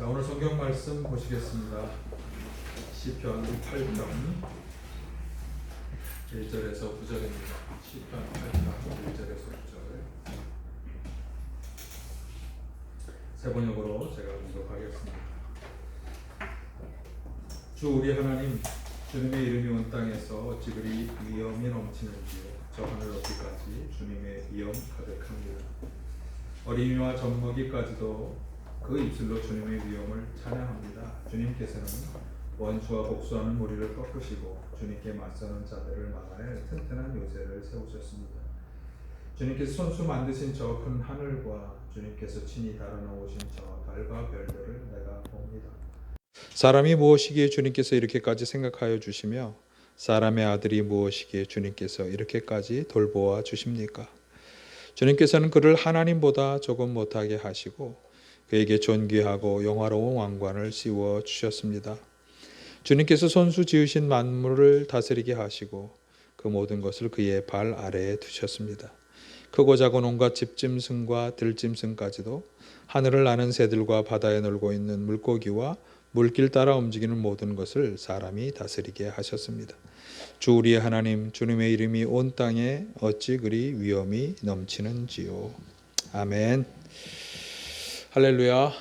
자, 오늘 성경 말씀 보시겠습니다. 시편 8편 1절에서 9절입니다. 시편 8편 1절에서 9절. 세 번역으로 제가 공독하겠습니다. 주 우리 하나님, 주님의 이름이 온 땅에서 어찌 그리 위엄이 넘치는지요. 저 하늘 높이까지 주님의 위엄 가득합니다. 어린이와 젖먹이까지도 그 입술로 주님의 위엄을 찬양합니다. 주님께서는 원수와 복수하는 무리를 꺾으시고 주님께 맞서는 자들을 막아낼 튼튼한 요새를 세우셨습니다. 주님께서 손수 만드신 저 큰 하늘과 주님께서 친히 달아놓으신 저 달과 별들을 내가 봅니다. 사람이 무엇이기에 주님께서 이렇게까지 생각하여 주시며 사람의 아들이 무엇이기에 주님께서 이렇게까지 돌보아 주십니까? 주님께서는 그를 하나님보다 조금 못하게 하시고 그에게 존귀하고 영화로운 왕관을 씌워 주셨습니다. 주님께서 손수 지으신 만물을 다스리게 하시고 그 모든 것을 그의 발 아래에 두셨습니다. 크고 작은 온갖 집짐승과 들짐승까지도 하늘을 나는 새들과 바다에 놀고 있는 물고기와 물길 따라 움직이는 모든 것을 사람이 다스리게 하셨습니다. 주 우리의 하나님, 주님의 이름이 온 땅에 어찌 그리 위엄이 넘치는지요. 아멘. 할렐루야.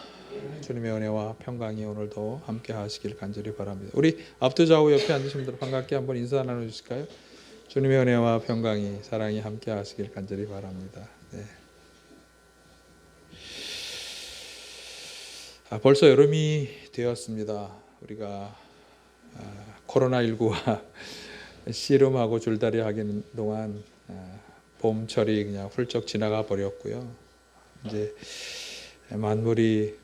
주님의 은혜와 평강이 오늘도 함께 하시길 간절히 바랍니다. 우리 앞뒤 좌우 옆에 앉으신 분들 반갑게 한번 인사 나눠주실까요? 주님의 은혜와 평강이 사랑이 함께 하시길 간절히 바랍니다. 네. 벌써 여름이 되었습니다. 우리가 코로나19와 씨름하고 줄다리 하기는 동안 봄철이 그냥 훌쩍 지나가 버렸고요. 이제 만물이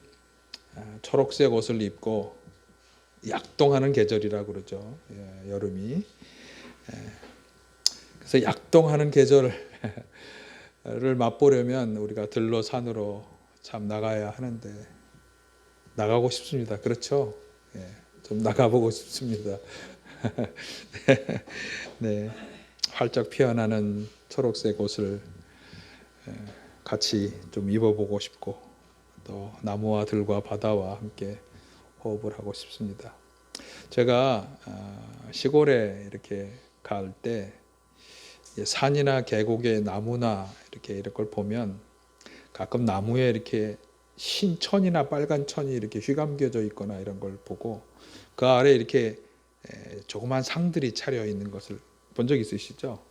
초록색 옷을 입고 약동하는 계절이라고 그러죠. 여름이. 그래서 약동하는 계절을 맛보려면 우리가 들로 산으로 참 나가야 하는데 나가고 싶습니다. 그렇죠? 좀 나가보고 싶습니다. 네, 활짝 피어나는 초록색 옷을 같이 좀 입어보고 싶고 또 나무와 들과 바다와 함께 호흡을 하고 싶습니다. 제가 시골에 이렇게 갈 때 산이나 계곡의 나무나 이런 걸 보면 가끔 나무에 이렇게 흰 천이나 빨간 천이 이렇게 휘감겨져 있거나 이런 걸 보고 그 아래 이렇게 조그만 상들이 차려 있는 것을 본 적 있으시죠?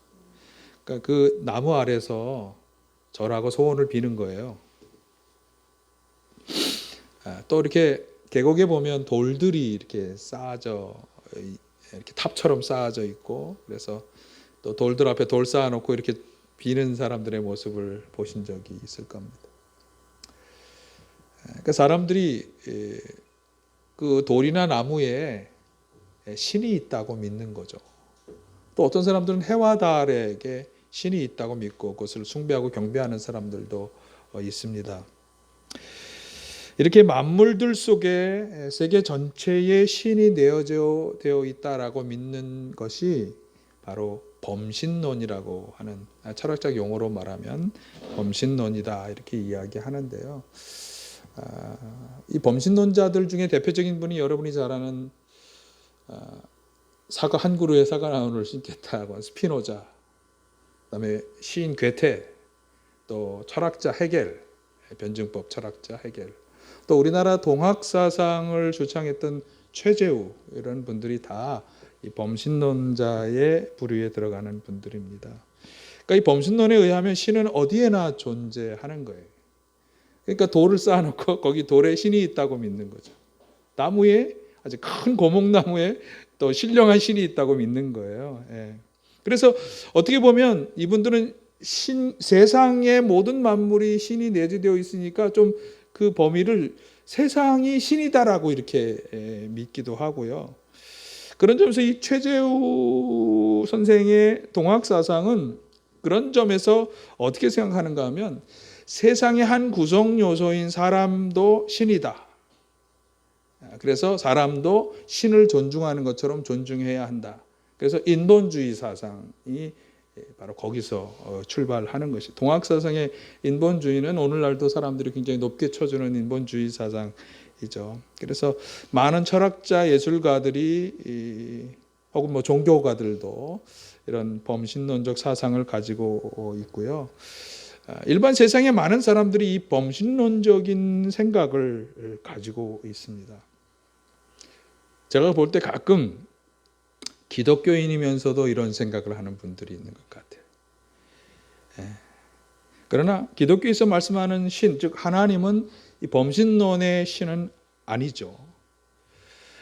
그러니까 그 나무 아래서 절하고 소원을 비는 거예요. 또 이렇게 계곡에 보면 돌들이 이렇게 쌓아져 이렇게 탑처럼 쌓아져 있고 그래서 또 돌들 앞에 돌 쌓아놓고 이렇게 비는 사람들의 모습을 보신 적이 있을 겁니다. 그러니까 사람들이 그 돌이나 나무에 신이 있다고 믿는 거죠. 또 어떤 사람들은 해와 달에게 신이 있다고 믿고 그것을 숭배하고 경배하는 사람들도 있습니다. 이렇게 만물들 속에 세계 전체에 신이 내어져 되어 있다라고 믿는 것이 바로 범신론이라고 하는 철학적 용어로 말하면 범신론이다 이렇게 이야기하는데요. 이 범신론자들 중에 대표적인 분이 여러분이 잘 아는 사과 한 그루에 사과 나무를 심겠다고 스피노자, 그다음에 시인 괴테, 또 철학자 헤겔, 변증법 철학자 헤겔, 또 우리나라 동학 사상을 주창했던 최재우 이런 분들이 다 이 범신론자의 부류에 들어가는 분들입니다. 그러니까 이 범신론에 의하면 신은 어디에나 존재하는 거예요. 그러니까 돌을 쌓아놓고 거기 돌에 신이 있다고 믿는 거죠. 나무에 아주 큰 고목나무에 또 신령한 신이 있다고 믿는 거예요. 그래서 어떻게 보면 이분들은 세상의 모든 만물이 신이 내재되어 있으니까 좀 그 범위를 세상이 신이다라고 이렇게 믿기도 하고요. 그런 점에서 이 최재우 선생의 동학 사상은 그런 점에서 어떻게 생각하는가 하면 세상의 한 구성 요소인 사람도 신이다. 그래서 사람도 신을 존중하는 것처럼 존중해야 한다. 그래서 인본주의 사상이 바로 거기서 출발하는 것이 동학 사상의 인본주의는 오늘날도 사람들이 굉장히 높게 쳐주는 인본주의 사상이 이죠. 그래서 많은 철학자, 예술가들이 혹은 뭐 종교가들도 이런 범신론적 사상을 가지고 있고요. 일반 세상의 많은 사람들이 이 범신론적인 생각을 가지고 있습니다. 제가 볼 때 가끔 기독교인이면서도 이런 생각을 하는 분들이 있는 것 같아요. 그러나 기독교에서 말씀하는 신, 즉 하나님은 이 범신론의 신은 아니죠.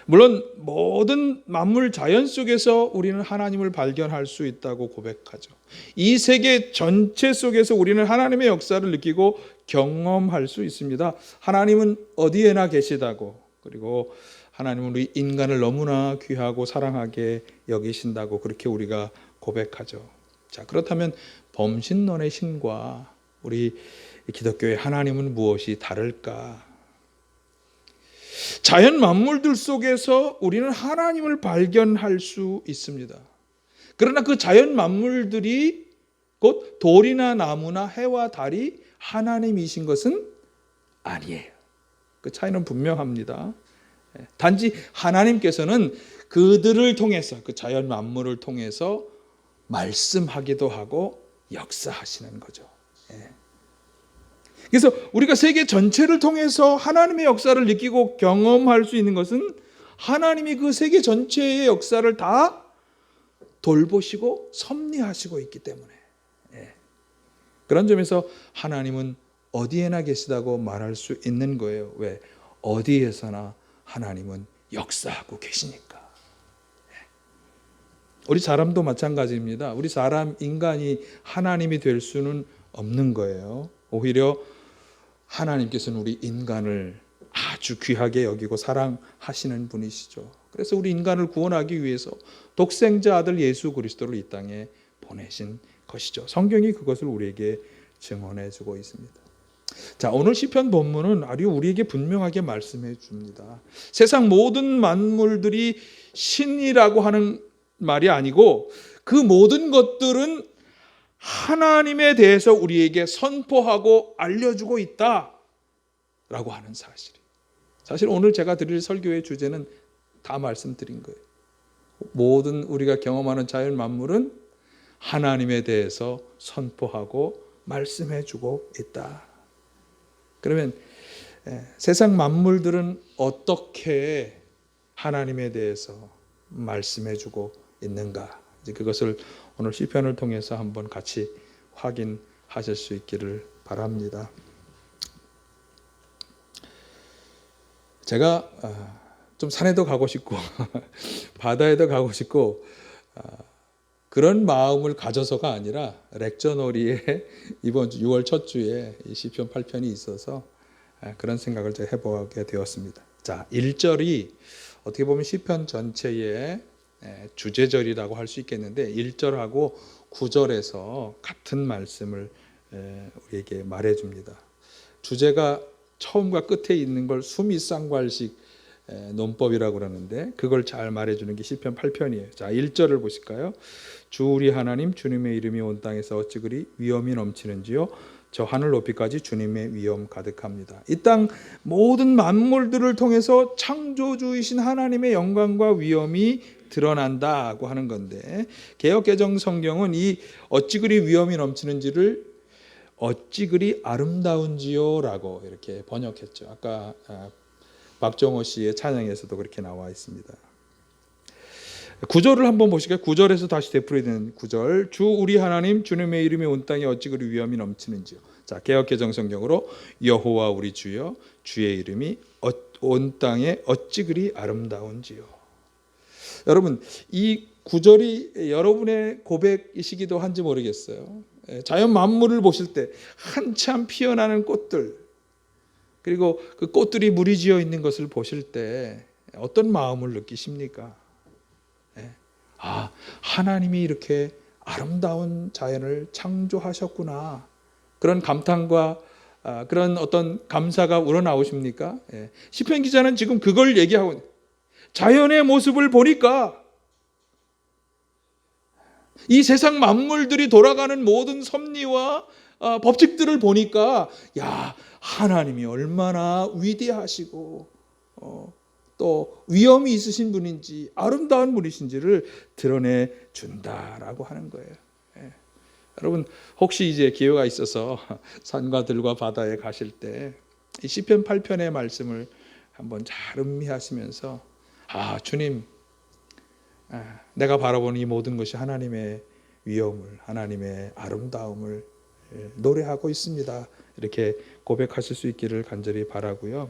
물론 모든 만물 자연 속에서 우리는 하나님을 발견할 수 있다고 고백하죠. 이 세계 전체 속에서 우리는 하나님의 역사를 느끼고 경험할 수 있습니다. 하나님은 어디에나 계시다고, 그리고 하나님은 우리 인간을 너무나 귀하고 사랑하게 여기신다고 그렇게 우리가 고백하죠. 자, 그렇다면 범신론의 신과 우리 기독교의 하나님은 무엇이 다를까? 자연 만물들 속에서 우리는 하나님을 발견할 수 있습니다. 그러나 그 자연 만물들이 곧 돌이나 나무나 해와 달이 하나님이신 것은 아니에요. 그 차이는 분명합니다. 단지 하나님께서는 그들을 통해서, 그 자연 만물을 통해서 말씀하기도 하고 역사하시는 거죠. 그래서 우리가 세계 전체를 통해서 하나님의 역사를 느끼고 경험할 수 있는 것은 하나님이 그 세계 전체의 역사를 다 돌보시고 섭리하시고 있기 때문에, 그런 점에서 하나님은 어디에나 계시다고 말할 수 있는 거예요. 왜? 어디에서나 하나님은 역사하고 계시니까. 우리 사람도 마찬가지입니다. 우리 사람, 인간이 하나님이 될 수는 없는 거예요. 오히려 하나님께서는 우리 인간을 아주 귀하게 여기고 사랑하시는 분이시죠. 그래서 우리 인간을 구원하기 위해서 독생자 아들 예수 그리스도를 이 땅에 보내신 것이죠. 성경이 그것을 우리에게 증언해 주고 있습니다. 자, 오늘 시편 본문은 아주 우리에게 분명하게 말씀해 줍니다. 세상 모든 만물들이 신이라고 하는 말이 아니고 그 모든 것들은 하나님에 대해서 우리에게 선포하고 알려주고 있다라고 하는 사실이. 사실 오늘 제가 드릴 설교의 주제는 다 말씀드린 거예요. 모든 우리가 경험하는 자연 만물은 하나님에 대해서 선포하고 말씀해주고 있다. 그러면 세상 만물들은 어떻게 하나님에 대해서 말씀해주고 있는가? 이제 그것을 오늘 시편을 통해서 한번 같이 확인하실 수 있기를 바랍니다. 제가 좀 산에도 가고 싶고 바다에도 가고 싶고 그런 마음을 가져서가 아니라 렉저놀이에 이번 주 6월 첫 주에 이 시편 8편이 있어서 그런 생각을 제가 해보게 되었습니다. 자, 1절이 어떻게 보면 시편 전체의 주제절이라고 할 수 있겠는데 1절하고 9절에서 같은 말씀을 우리에게 말해줍니다. 주제가 처음과 끝에 있는 걸 수미쌍괄식 논법이라고 그러는데 그걸 잘 말해주는 게 시편 8편이에요. 자, 1절을 보실까요? 주 우리 하나님 주님의 이름이 온 땅에서 어찌 그리 위엄이 넘치는지요. 저 하늘 높이까지 주님의 위엄 가득합니다. 이 땅 모든 만물들을 통해서 창조주이신 하나님의 영광과 위엄이 드러난다고 하는 건데 개역개정 성경은 이 어찌 그리 위엄이 넘치는지를 어찌 그리 아름다운지요 라고 이렇게 번역했죠. 아까 박정호 씨의 찬양에서도 그렇게 나와 있습니다. 9절을 한번 보실까요? 9절에서 다시 되풀이되는 9절. 주 우리 하나님 주님의 이름이 온 땅에 어찌 그리 위엄이 넘치는지요. 자, 개역개정 성경으로 여호와 우리 주여 주의 이름이 온 땅에 어찌 그리 아름다운지요. 여러분, 이 9절이 여러분의 고백이시기도 한지 모르겠어요. 자연 만물을 보실 때 한참 피어나는 꽃들, 그리고 그 꽃들이 무리지어 있는 것을 보실 때 어떤 마음을 느끼십니까? 아, 하나님이 이렇게 아름다운 자연을 창조하셨구나. 그런 감탄과 그런 어떤 감사가 우러나오십니까? 시편 기자는 지금 그걸 얘기하고 자연의 모습을 보니까 이 세상 만물들이 돌아가는 모든 섭리와 법칙들을 보니까 야, 하나님이 얼마나 위대하시고 또 위엄이 있으신 분인지 아름다운 분이신지를 드러내 준다라고 하는 거예요. 여러분 혹시 이제 기회가 있어서 산과 들과 바다에 가실 때 이 시편 8편의 말씀을 한번 잘 음미하시면서 주님, 내가 바라보는 이 모든 것이 하나님의 위엄을, 하나님의 아름다움을 노래하고 있습니다. 이렇게 고백하실 수 있기를 간절히 바라고요.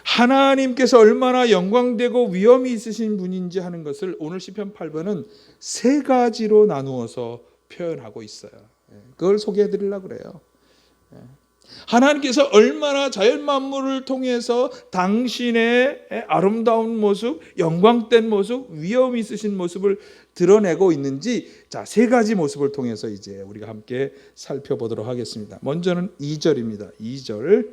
하나님께서 얼마나 영광되고 위엄이 있으신 분인지 하는 것을 오늘 시편 8편은 세 가지로 나누어서 표현하고 있어요. 그걸 소개해 드리려고 그래요. 하나님께서 얼마나 자연 만물을 통해서 당신의 아름다운 모습, 영광된 모습, 위엄이 있으신 모습을 드러내고 있는지 세 가지 모습을 통해서 이제 우리가 함께 살펴보도록 하겠습니다. 먼저는 2절입니다. 2절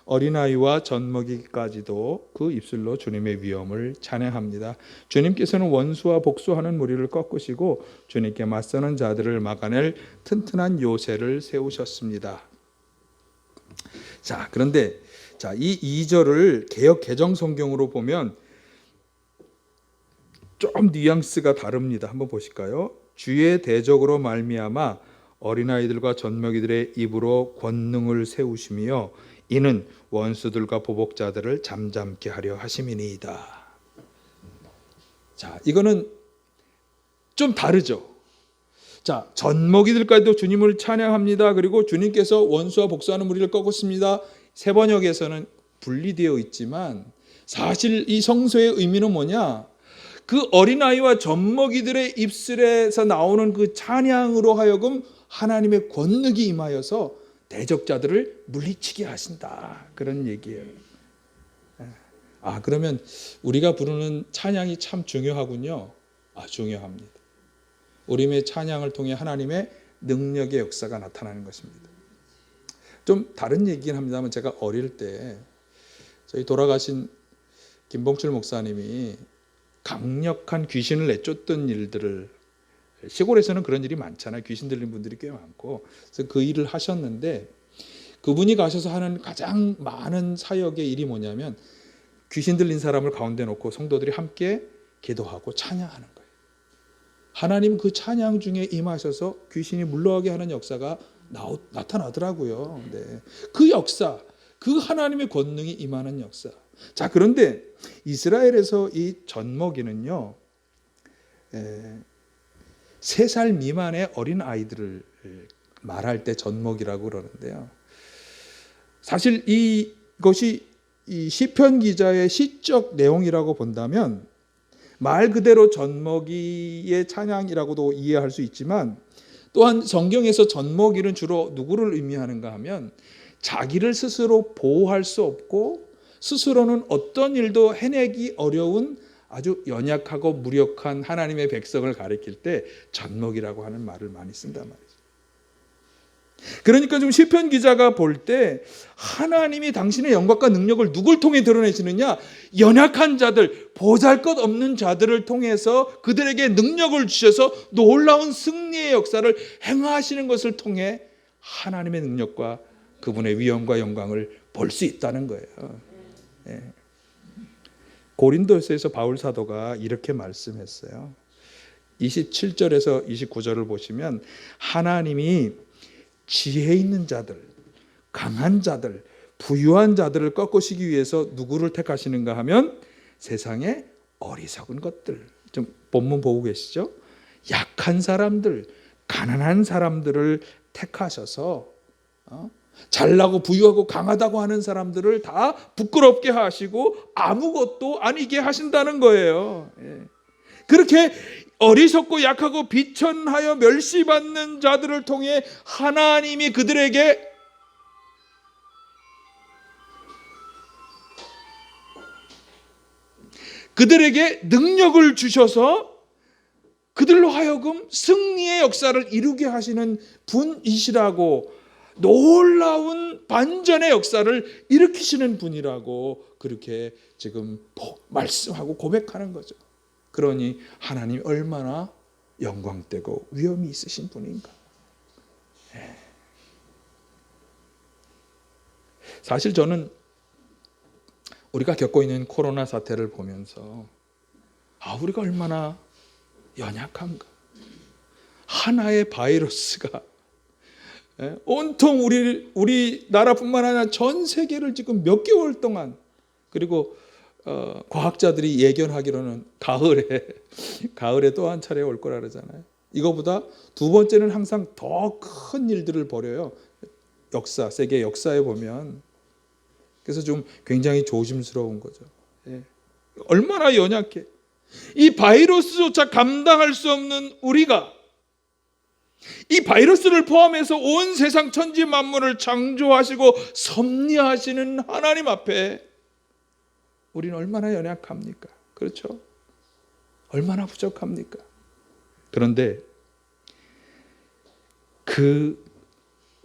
어린아이와 젖먹이까지도 그 입술로 주님의 위엄을 찬양합니다. 주님께서는 원수와 복수하는 무리를 꺾으시고 주님께 맞서는 자들을 막아낼 튼튼한 요새를 세우셨습니다. 그런데 이 2절을 개역 개정 성경으로 보면 좀 뉘앙스가 다릅니다. 한번 보실까요? 주의 대적으로 말미암아 어린아이들과 젖먹이들의 입으로 권능을 세우시며 이는 원수들과 보복자들을 잠잠케 하려 하심이니이다. 이거는 좀 다르죠. 젖먹이들까지도 주님을 찬양합니다. 그리고 주님께서 원수와 복수하는 무리를 꺾었습니다. 세 번역에서는 분리되어 있지만 사실 이 성서의 의미는 뭐냐? 그 어린아이와 젖먹이들의 입술에서 나오는 그 찬양으로 하여금 하나님의 권능이 임하여서 대적자들을 물리치게 하신다. 그런 얘기예요. 그러면 우리가 부르는 찬양이 참 중요하군요. 중요합니다. 우리의 찬양을 통해 하나님의 능력의 역사가 나타나는 것입니다. 좀 다른 얘기긴 합니다만 제가 어릴 때 저희 돌아가신 김봉출 목사님이 강력한 귀신을 내쫓던 일들을, 시골에서는 그런 일이 많잖아요. 귀신 들린 분들이 꽤 많고. 그래서 그 일을 하셨는데 그분이 가셔서 하는 가장 많은 사역의 일이 뭐냐면 귀신 들린 사람을 가운데 놓고 성도들이 함께 기도하고 찬양하는 거예요. 하나님 그 찬양 중에 임하셔서 귀신이 물러가게 하는 역사가 나타나더라고요. 그 역사, 그 하나님의 권능이 임하는 역사. 그런데 이스라엘에서 이 젖먹이는요, 3살 미만의 어린 아이들을 말할 때 젖먹이라고 그러는데요. 사실 이것이 이 시편 기자의 시적 내용이라고 본다면 말 그대로 젖먹이의 찬양이라고도 이해할 수 있지만 또한 성경에서 젖먹이는 주로 누구를 의미하는가 하면 자기를 스스로 보호할 수 없고 스스로는 어떤 일도 해내기 어려운 아주 연약하고 무력한 하나님의 백성을 가리킬 때 젖먹이라고 하는 말을 많이 쓴단 말이죠. 그러니까 좀 시편 기자가 볼 때 하나님이 당신의 영광과 능력을 누굴 통해 드러내시느냐? 연약한 자들, 보잘것없는 자들을 통해서 그들에게 능력을 주셔서 놀라운 승리의 역사를 행하시는 것을 통해 하나님의 능력과 그분의 위엄과 영광을 볼 수 있다는 거예요. 고린도서에서 바울 사도가 이렇게 말씀했어요. 27절에서 29절을 보시면 하나님이 지혜 있는 자들, 강한 자들, 부유한 자들을 꺾으시기 위해서 누구를 택하시는가 하면 세상의 어리석은 것들, 좀 본문 보고 계시죠? 약한 사람들, 가난한 사람들을 택하셔서 잘나고 부유하고 강하다고 하는 사람들을 다 부끄럽게 하시고 아무것도 아니게 하신다는 거예요. 그렇게 어리석고 약하고 비천하여 멸시받는 자들을 통해 하나님이 그들에게 능력을 주셔서 그들로 하여금 승리의 역사를 이루게 하시는 분이시라고, 놀라운 반전의 역사를 일으키시는 분이라고 그렇게 지금 말씀하고 고백하는 거죠. 그러니 하나님 얼마나 영광되고 위엄이 있으신 분인가. 사실 저는 우리가 겪고 있는 코로나 사태를 보면서 우리가 얼마나 연약한가. 하나의 바이러스가 온통 우리 나라뿐만 아니라 전 세계를 지금 몇 개월 동안, 그리고 과학자들이 예견하기로는 가을에 또 한 차례 올 거라 그러잖아요. 이거보다 두 번째는 항상 더 큰 일들을 벌여요. 세계 역사에 보면. 그래서 좀 굉장히 조심스러운 거죠. 얼마나 연약해. 이 바이러스조차 감당할 수 없는 우리가 이 바이러스를 포함해서 온 세상 천지 만물을 창조하시고 섭리하시는 하나님 앞에 우리는 얼마나 연약합니까? 그렇죠? 얼마나 부족합니까? 그런데 그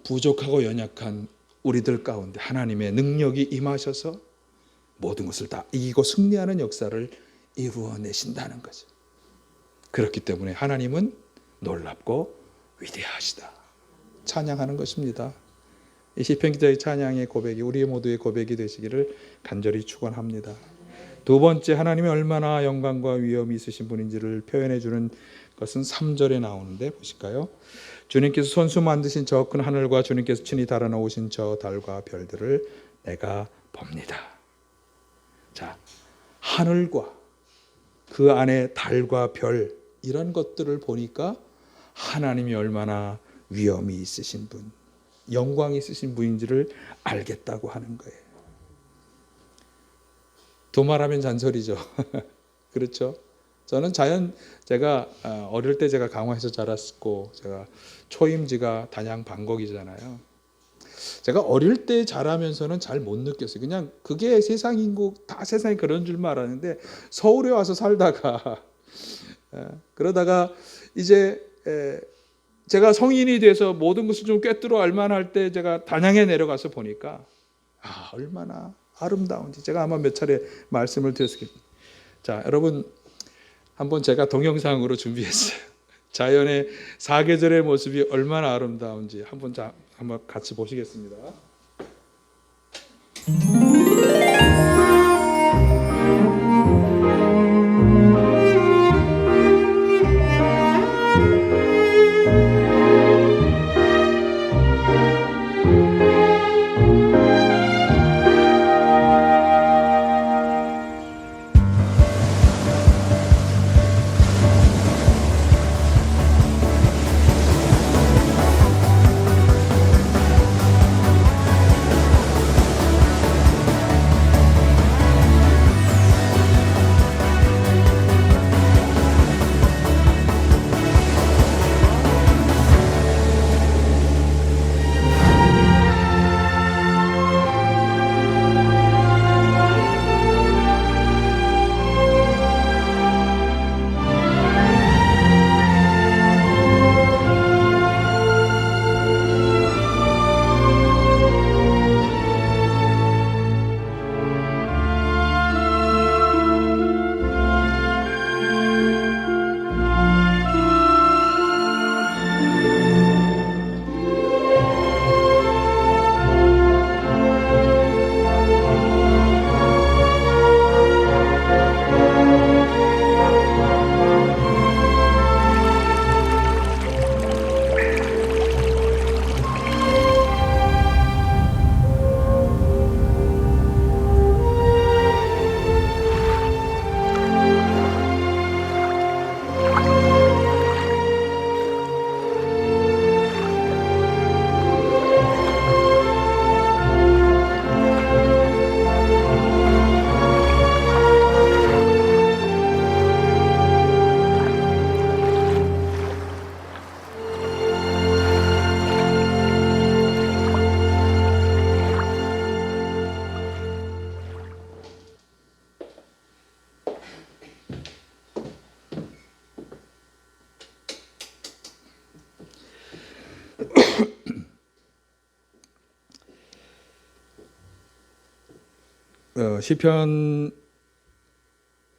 부족하고 연약한 우리들 가운데 하나님의 능력이 임하셔서 모든 것을 다 이기고 승리하는 역사를 이루어내신다는 거죠. 그렇기 때문에 하나님은 놀랍고 위대하시다. 찬양하는 것입니다. 이 시편 기자의 찬양의 고백이 우리 모두의 고백이 되시기를 간절히 축원합니다. 두 번째, 하나님이 얼마나 영광과 위엄이 있으신 분인지를 표현해 주는 것은 3절에 나오는데 보실까요? 주님께서 손수 만드신 저 큰 하늘과 주님께서 친히 달아놓으신 저 달과 별들을 내가 봅니다. 자, 하늘과 그 안에 달과 별, 이런 것들을 보니까 하나님이 얼마나 위엄이 있으신 분, 영광이 있으신 분인지를 알겠다고 하는 거예요. 도말하면 잔소리죠. 그렇죠? 저는 제가 어릴 때 제가 강화에서 자랐고, 제가 초임지가 단양 방곡이잖아요. 제가 어릴 때 자라면서는 잘 못 느꼈어요. 그냥 그게 세상이고 다 세상이 그런 줄만 알았는데, 서울에 와서 살다가 그러다가 이제 제가 성인이 돼서 모든 것을 좀 꿰뚫어 알만할 때 제가 단양에 내려가서 보니까 얼마나 아름다운지 제가 아마 몇 차례 말씀을 드렸을 거예요. 자, 여러분, 한번 제가 동영상으로 준비했어요. 자연의 사계절의 모습이 얼마나 아름다운지 한번 같이 보시겠습니다.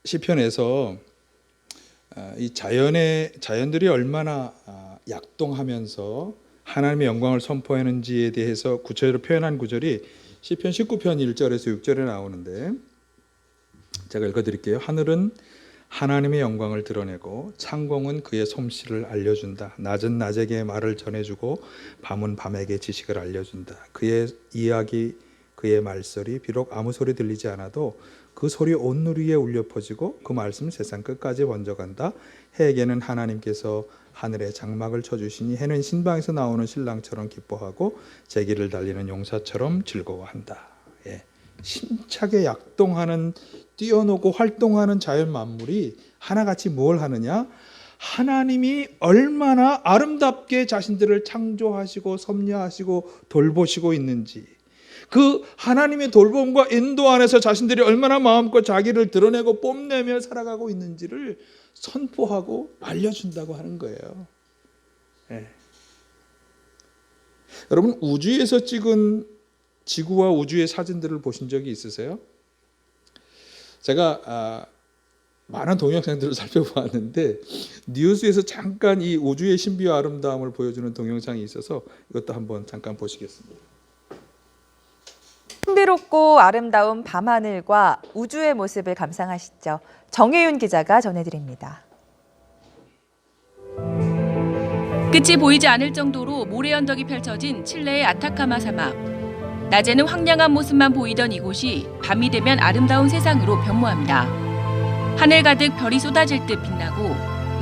시편에서 이 자연들이 얼마나 약동하면서 하나님의 영광을 선포하는지에 대해서 구체적으로 표현한 구절이 시편 19편 1절에서 6절에 나오는데, 제가 읽어드릴게요. 하늘은 하나님의 영광을 드러내고 창공은 그의 솜씨를 알려준다. 낮은 낮에게 말을 전해주고 밤은 밤에게 지식을 알려준다. 그의 이야기, 그의 말소리 비록 아무 소리 들리지 않아도 그 소리 온 누리에 울려 퍼지고 그 말씀 세상 끝까지 번져간다. 해에게는 하나님께서 하늘에 장막을 쳐주시니 해는 신방에서 나오는 신랑처럼 기뻐하고 제기를 달리는 용사처럼 즐거워한다. 예. 힘차게 약동하는 뛰어노고 활동하는 자연 만물이 하나같이 뭘 하느냐? 하나님이 얼마나 아름답게 자신들을 창조하시고 섭리하시고 돌보시고 있는지, 그 하나님의 돌봄과 인도 안에서 자신들이 얼마나 마음껏 자기를 드러내고 뽐내며 살아가고 있는지를 선포하고 알려준다고 하는 거예요. 네. 여러분, 우주에서 찍은 지구와 우주의 사진들을 보신 적이 있으세요? 제가 많은 동영상들을 살펴보았는데 뉴스에서 잠깐 이 우주의 신비와 아름다움을 보여주는 동영상이 있어서 이것도 한번 잠깐 보시겠습니다. 신비롭고 아름다운 밤하늘과 우주의 모습을 감상하시죠. 정혜윤 기자가 전해드립니다. 끝이 보이지 않을 정도로 모래 언덕이 펼쳐진 칠레의 아타카마 사막. 낮에는 황량한 모습만 보이던 이곳이 밤이 되면 아름다운 세상으로 변모합니다. 하늘 가득 별이 쏟아질 듯 빛나고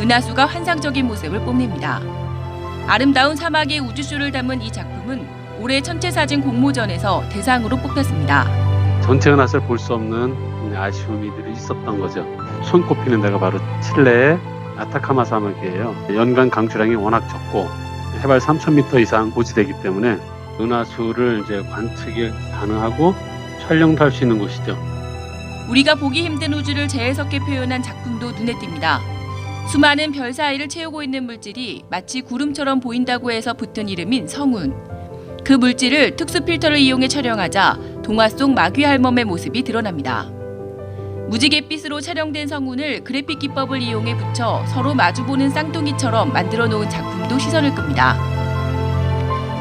은하수가 환상적인 모습을 뽐냅니다. 아름다운 사막의 우주쇼를 담은 이 작품은 올해 천체사진 공모전에서 대상으로 뽑혔습니다. 전체 은하수를 볼 수 없는 아쉬움이 있었던 거죠. 손꼽히는 데가 바로 칠레의 아타카마 사막이에요. 연간 강추량이 워낙 적고 해발 3,000m 이상 고지되기 때문에 은하수를 이제 관측이 가능하고 촬영도 할 수 있는 곳이죠. 우리가 보기 힘든 우주를 재해석해 표현한 작품도 눈에 띕니다. 수많은 별 사이를 채우고 있는 물질이 마치 구름처럼 보인다고 해서 붙은 이름인 성운. 그 물질을 특수 필터를 이용해 촬영하자 동화 속 마귀 할멈의 모습이 드러납니다. 무지갯빛으로 촬영된 성운을 그래픽 기법을 이용해 붙여 서로 마주보는 쌍둥이처럼 만들어 놓은 작품도 시선을 끕니다.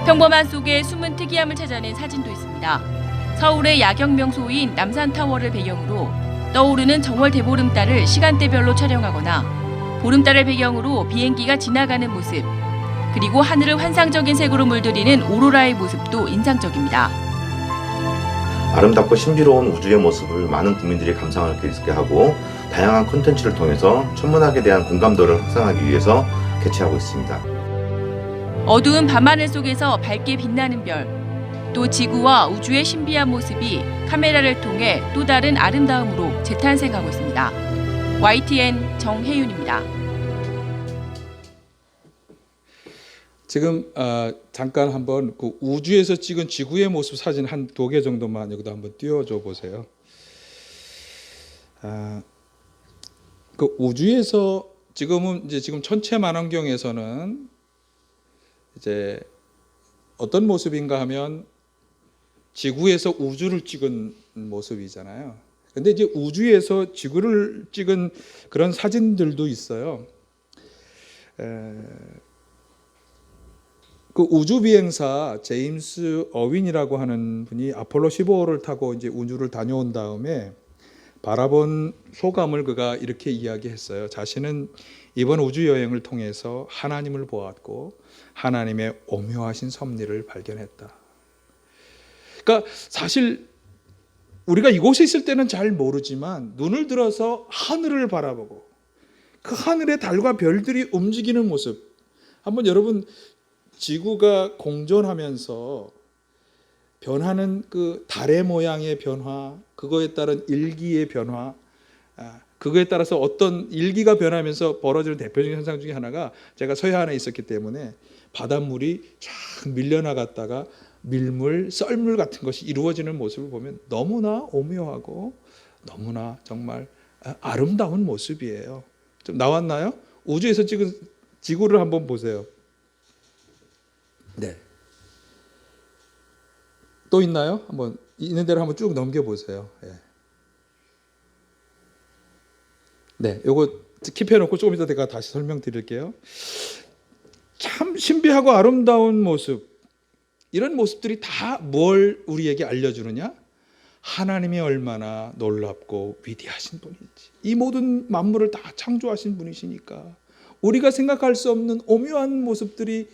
평범한 속에 숨은 특이함을 찾아낸 사진도 있습니다. 서울의 야경 명소인 남산타워를 배경으로 떠오르는 정월 대보름달을 시간대별로 촬영하거나 보름달을 배경으로 비행기가 지나가는 모습, 그리고 하늘을 환상적인 색으로 물들이는 오로라의 모습도 인상적입니다. 아름답고 신비로운 우주의 모습을 많은 국민들이 감상할 수 있게 하고 다양한 콘텐츠를 통해서 천문학에 대한 공감도를 확산하기 위해서 개최하고 있습니다. 어두운 밤하늘 속에서 밝게 빛나는 별, 또 지구와 우주의 신비한 모습이 카메라를 통해 또 다른 아름다움으로 재탄생하고 있습니다. YTN 정혜윤입니다. 지금 잠깐 한번 그 우주에서 찍은 지구의 모습 사진 한 2개 정도만 여기다 한번 띄워줘 보세요. 그 우주에서 지금 천체만원경에서는 이제 어떤 모습인가 하면 지구에서 우주를 찍은 모습이잖아요. 근데 이제 우주에서 지구를 찍은 그런 사진들도 있어요. 그 우주 비행사 제임스 어윈이라고 하는 분이 아폴로 15호를 타고 이제 우주를 다녀온 다음에 바라본 소감을 그가 이렇게 이야기했어요. 자신은 이번 우주 여행을 통해서 하나님을 보았고 하나님의 오묘하신 섭리를 발견했다. 그러니까 사실 우리가 이곳에 있을 때는 잘 모르지만 눈을 들어서 하늘을 바라보고 그 하늘의 달과 별들이 움직이는 모습, 한번 여러분 지구가 공전하면서 변하는 그 달의 모양의 변화, 그거에 따른 일기의 변화, 그거에 따라서 어떤 일기가 변하면서 벌어지는 대표적인 현상 중에 하나가, 제가 서해안에 있었기 때문에 바닷물이 쫙 밀려나갔다가 밀물, 썰물 같은 것이 이루어지는 모습을 보면 너무나 오묘하고 너무나 정말 아름다운 모습이에요. 좀 나왔나요? 우주에서 찍은 지구를 한번 보세요. 네. 또 있나요? 한번 있는 대로 한번 쭉 넘겨보세요. 예. 네, 요거 킵해놓고 조금 이따 제가 다시 설명드릴게요. 참 신비하고 아름다운 모습, 이런 모습들이 다 뭘 우리에게 알려주느냐? 하나님이 얼마나 놀랍고 위대하신 분인지, 이 모든 만물을 다 창조하신 분이시니까 우리가 생각할 수 없는 오묘한 모습들이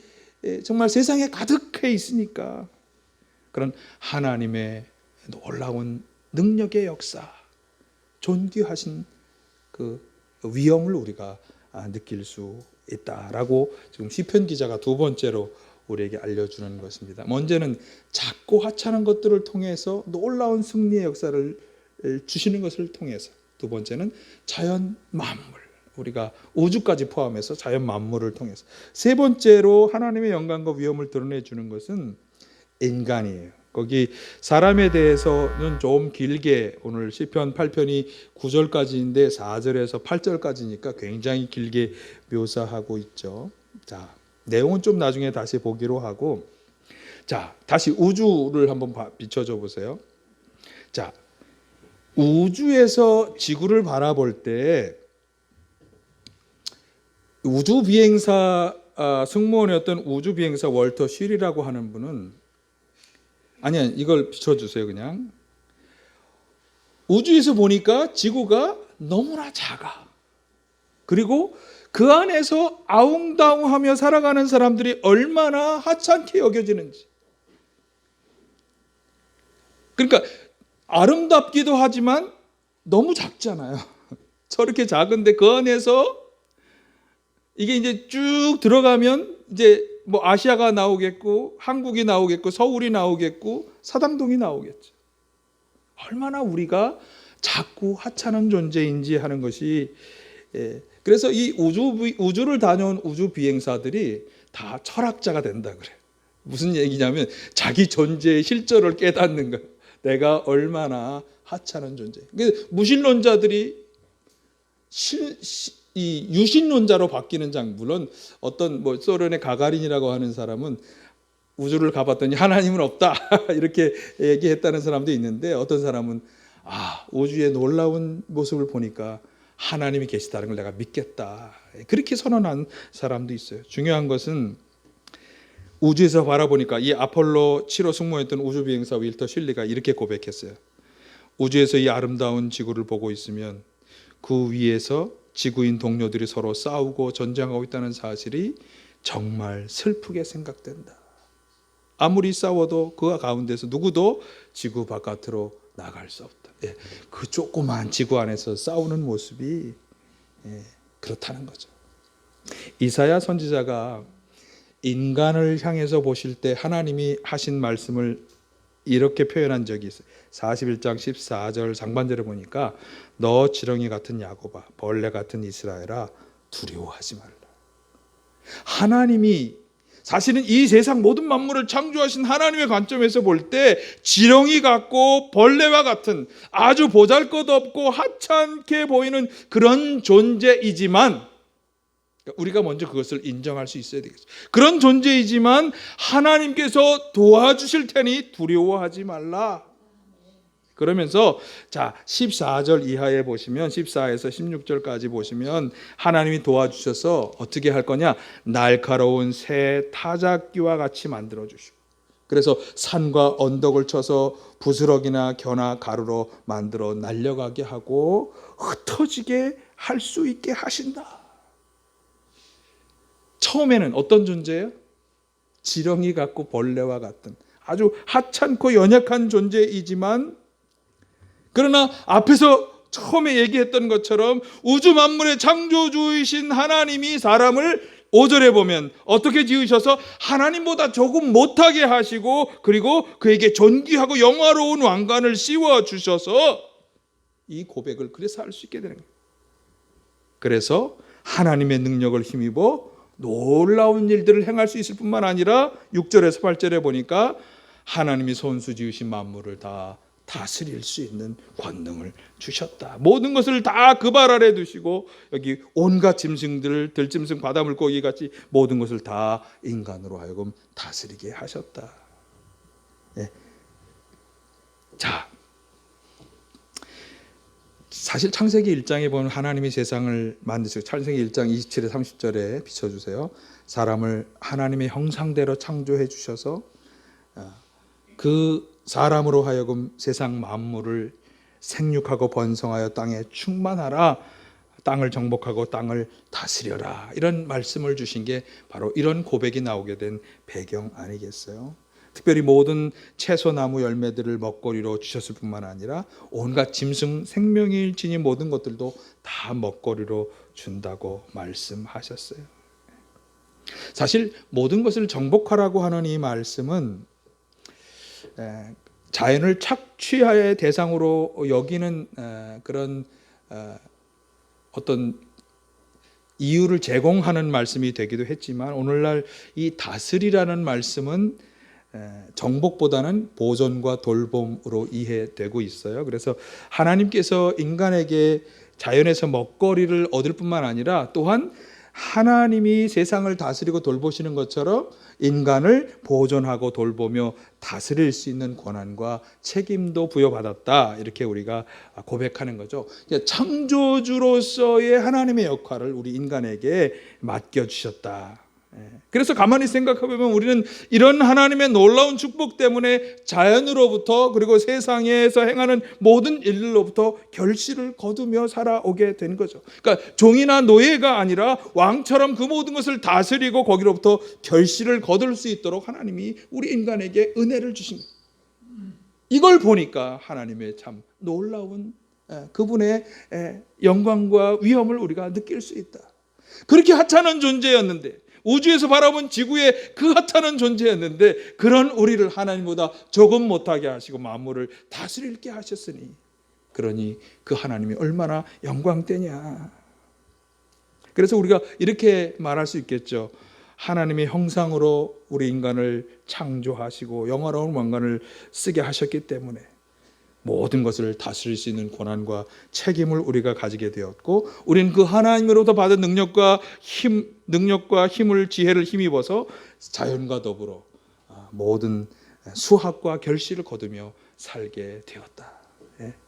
정말 세상에 가득해 있으니까 그런 하나님의 놀라운 능력의 역사, 존귀하신 그 위엄을 우리가 느낄 수 있다라고 지금 시편 기자가 두 번째로 우리에게 알려주는 것입니다. 먼저는 작고 하찮은 것들을 통해서 놀라운 승리의 역사를 주시는 것을 통해서, 두 번째는 자연 만물, 우리가 우주까지 포함해서 자연 만물을 통해서, 세 번째로 하나님의 영광과 위엄을 드러내주는 것은 인간이에요. 거기 사람에 대해서는 좀 길게, 오늘 시편 8편이 9절까지인데 4절에서 8절까지니까 굉장히 길게 묘사하고 있죠. 자, 내용은 좀 나중에 다시 보기로 하고, 자, 다시 우주를 한번 비춰줘 보세요. 자, 우주에서 지구를 바라볼 때 우주 비행사 승무원이었던 우주 비행사 월터 쉴이라고 하는 분은, 아니야, 이걸 비춰주세요. 그냥 우주에서 보니까 지구가 너무나 작아. 그리고 그 안에서 아웅다웅하며 살아가는 사람들이 얼마나 하찮게 여겨지는지. 그러니까 아름답기도 하지만 너무 작잖아요. 저렇게 작은데 그 안에서 이게 이제 쭉 들어가면 이제 뭐 아시아가 나오겠고, 한국이 나오겠고, 서울이 나오겠고, 사당동이 나오겠죠. 얼마나 우리가 작고 하찮은 존재인지 하는 것이, 그래서 이 우주를 다녀온 우주 비행사들이 다 철학자가 된다 그래요. 무슨 얘기냐면 자기 존재의 실존을 깨닫는 거예요. 내가 얼마나 하찮은 존재. 무신론자들이 이 유신론자로 바뀌는 장, 물론 어떤 뭐 소련의 가가린이라고 하는 사람은 우주를 가봤더니 하나님은 없다 이렇게 얘기했다는 사람도 있는데, 어떤 사람은 우주의 놀라운 모습을 보니까 하나님이 계시다는 걸 내가 믿겠다, 그렇게 선언한 사람도 있어요. 중요한 것은 우주에서 바라보니까, 이 아폴로 7호 승무원이었던 우주 비행사 윌터 쉴리가 이렇게 고백했어요. 우주에서 이 아름다운 지구를 보고 있으면 그 위에서 지구인 동료들이 서로 싸우고 전쟁하고 있다는 사실이 정말 슬프게 생각된다. 아무리 싸워도 그 가운데서 누구도 지구 바깥으로 나갈 수 없다. 그 조그만 지구 안에서 싸우는 모습이 그렇다는 거죠. 이사야 선지자가 인간을 향해서 보실 때 하나님이 하신 말씀을 이렇게 표현한 적이 있어요. 41장 14절 상반절에 보니까 너 지렁이 같은 야곱아, 벌레 같은 이스라엘아, 두려워하지 말라. 하나님이 사실은 이 세상 모든 만물을 창조하신 하나님의 관점에서 볼 때 지렁이 같고 벌레와 같은 아주 보잘것없고 하찮게 보이는 그런 존재이지만, 우리가 먼저 그것을 인정할 수 있어야 되겠죠. 그런 존재이지만 하나님께서 도와주실 테니 두려워하지 말라. 그러면서 자 14절 이하에 보시면, 14에서 16절까지 보시면 하나님이 도와주셔서 어떻게 할 거냐, 날카로운 새 타작기와 같이 만들어 주시고, 그래서 산과 언덕을 쳐서 부스러기나 겨나 가루로 만들어 날려가게 하고 흩어지게 할 수 있게 하신다. 처음에는 어떤 존재예요? 지렁이 같고 벌레와 같은 아주 하찮고 연약한 존재이지만, 그러나 앞에서 처음에 얘기했던 것처럼 우주 만물의 창조주이신 하나님이 사람을 5절에 보면 어떻게 지으셔서 하나님보다 조금 못하게 하시고, 그리고 그에게 존귀하고 영화로운 왕관을 씌워주셔서 이 고백을 그래서 할 수 있게 되는 거예요. 그래서 하나님의 능력을 힘입어 놀라운 일들을 행할 수 있을 뿐만 아니라 6절에서 8절에 보니까 하나님이 손수 지으신 만물을 다 다스릴 수 있는 권능을 주셨다. 모든 것을 다 그 발 아래 두시고 여기 온갖 짐승들, 들짐승, 바다물고기 같이 모든 것을 다 인간으로 하여금 다스리게 하셨다. 자, 사실 창세기 1장에 보면 하나님이 세상을 만드시고, 창세기 1장 27에 30절에 비춰주세요. 사람을 하나님의 형상대로 창조해 주셔서 그 사람으로 하여금 세상 만물을 생육하고 번성하여 땅에 충만하라, 땅을 정복하고 땅을 다스려라, 이런 말씀을 주신 게 바로 이런 고백이 나오게 된 배경 아니겠어요? 특별히 모든 채소, 나무, 열매들을 먹거리로 주셨을 뿐만 아니라 온갖 짐승, 생명이 지닌 모든 것들도 다 먹거리로 준다고 말씀하셨어요. 사실 모든 것을 정복하라고 하는 이 말씀은 자연을 착취하의 대상으로 여기는 그런 어떤 이유를 제공하는 말씀이 되기도 했지만, 오늘날 이 다스리라는 말씀은 정복보다는 보존과 돌봄으로 이해되고 있어요. 그래서 하나님께서 인간에게 자연에서 먹거리를 얻을 뿐만 아니라 또한 하나님이 세상을 다스리고 돌보시는 것처럼 인간을 보존하고 돌보며 다스릴 수 있는 권한과 책임도 부여받았다, 이렇게 우리가 고백하는 거죠. 창조주로서의 하나님의 역할을 우리 인간에게 맡겨주셨다. 그래서 가만히 생각해보면 우리는 이런 하나님의 놀라운 축복 때문에 자연으로부터, 그리고 세상에서 행하는 모든 일들로부터 결실을 거두며 살아오게 된 거죠. 그러니까 종이나 노예가 아니라 왕처럼 그 모든 것을 다스리고 거기로부터 결실을 거둘 수 있도록 하나님이 우리 인간에게 은혜를 주신 거예요. 이걸 보니까 하나님의 참 놀라운 그분의 영광과 위엄을 우리가 느낄 수 있다. 그렇게 하찮은 존재였는데, 우주에서 바라본 지구의 그 하찮은 존재였는데, 그런 우리를 하나님보다 조금 못하게 하시고 만물을 다스릴게 하셨으니, 그러니 그 하나님이 얼마나 영광되냐. 그래서 우리가 이렇게 말할 수 있겠죠. 하나님의 형상으로 우리 인간을 창조하시고 영화로운 왕관을 쓰게 하셨기 때문에 모든 것을 다스릴 수 있는 권한과 책임을 우리가 가지게 되었고, 우리는 그 하나님으로부터 받은 능력과 힘을, 지혜를 힘입어서 자연과 더불어 모든 수확과 결실을 거두며 살게 되었다.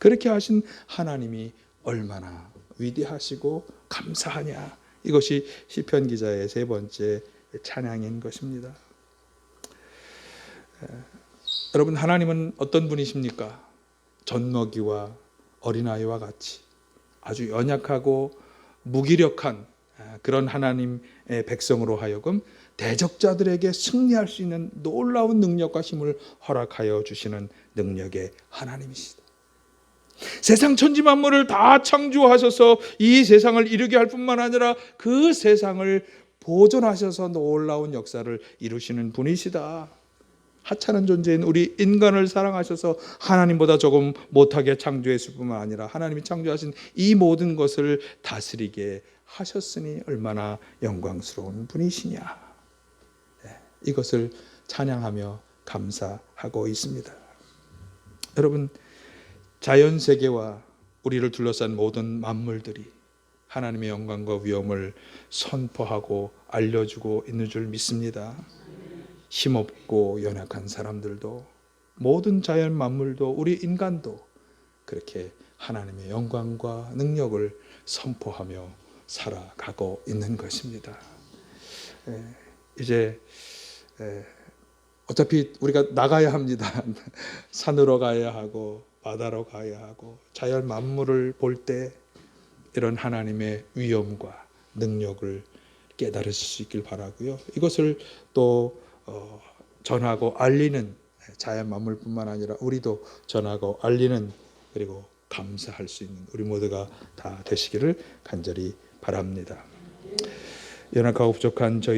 그렇게 하신 하나님이 얼마나 위대하시고 감사하냐. 이것이 시편 기자의 세 번째 찬양인 것입니다. 여러분, 하나님은 어떤 분이십니까? 젖먹이와 어린아이와 같이 아주 연약하고 무기력한 그런 하나님의 백성으로 하여금 대적자들에게 승리할 수 있는 놀라운 능력과 힘을 허락하여 주시는 능력의 하나님이시다. 세상 천지 만물을 다 창조하셔서 이 세상을 이루게 할 뿐만 아니라 그 세상을 보존하셔서 놀라운 역사를 이루시는 분이시다. 하찮은 존재인 우리 인간을 사랑하셔서 하나님보다 조금 못하게 창조했을 뿐만 아니라 하나님이 창조하신 이 모든 것을 다스리게 하셨으니 얼마나 영광스러운 분이시냐. 이것을 찬양하며 감사하고 있습니다. 여러분, 자연세계와 우리를 둘러싼 모든 만물들이 하나님의 영광과 위엄을 선포하고 알려주고 있는 줄 믿습니다. 힘없고 연약한 사람들도, 모든 자연 만물도, 우리 인간도 그렇게 하나님의 영광과 능력을 선포하며 살아가고 있는 것입니다. 이제 어차피 우리가 나가야 합니다. 산으로 가야 하고 바다로 가야 하고, 자연 만물을 볼 때 이런 하나님의 위엄과 능력을 깨달으실 수 있길 바라고요. 이것을 또 전하고 알리는, 자연 만물뿐만 아니라 우리도 전하고 알리는, 그리고 감사할 수 있는 우리 모두가 다 되시기를 간절히 바랍니다. 연약하고 부족한 저희